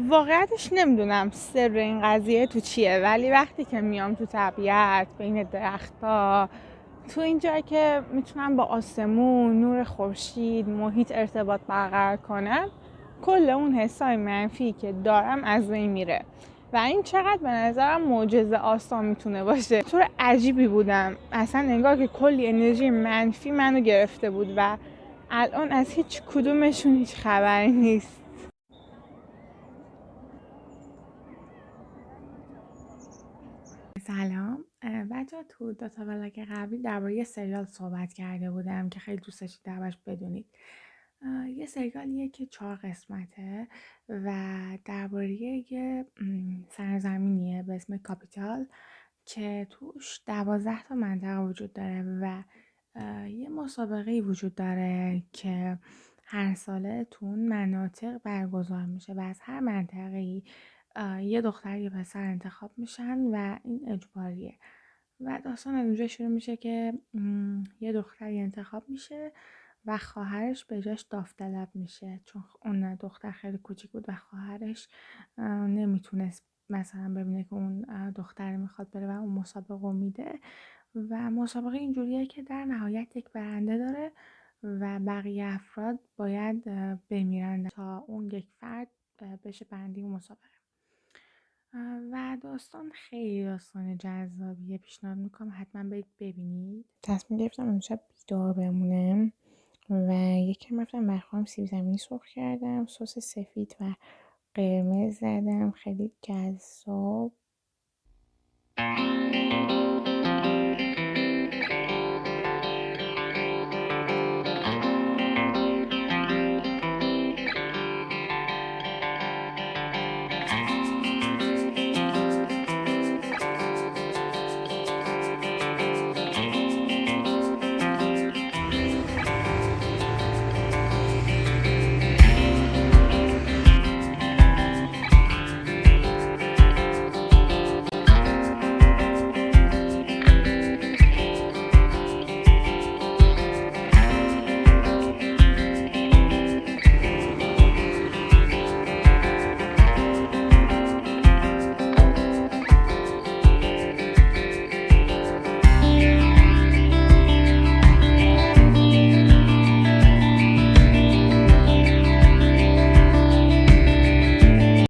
واقعیتش نمیدونم سر این قضیه تو چیه، ولی وقتی که میام تو طبیعت بین درخت‌ها، تو این جایی که میتونم با آسمون، نور خورشید، محیط ارتباط برقرار کنم، کل اون حسای منفی که دارم از بین میره و این چقدر به نظرم معجزه آسا میتونه باشه. طور عجیبی بودم، اصلا انگار که کلی انرژی منفی منو گرفته بود و الان از هیچ کدومشون هیچ خبری نیست. سلام بچه، تو داتا ولاگ قبلی درباره یه سریال صحبت کرده بودم که خیلی دوست داشتید دربارش بدونید. یه سریالیه که 4 قسمته و درباره یه سرزمینیه به اسم کاپیتال که توش 12 تا منطقه وجود داره و یه مسابقه وجود داره که هر ساله تو اون مناطق برگزار میشه و از هر منطقه‌ای یه دختر یه پسر انتخاب میشن و این اجباریه و داستان از اونجا شروع میشه که یه دختری انتخاب میشه و خواهرش به جاش داوطلب میشه، چون اون دختر خیلی کوچیک بود و خواهرش نمیتونست مثلا ببینه که اون دختر میخواد بره و اون مسابقه رو میده و مسابقه اینجوریه که در نهایت یک برنده داره و بقیه افراد باید بمیرن تا اون یک فرد بشه برنده اون مسابقه. و داستان خیلی داستان جذابیه، پیشنهاد میکنم حتما برید ببینید. تصمیم گرفتم امشب بیدار بمونم و یکم رفتم برای خودم سیب زمینی سرخ کردم، سس سفید و قرمز زدم، خیلی جذاب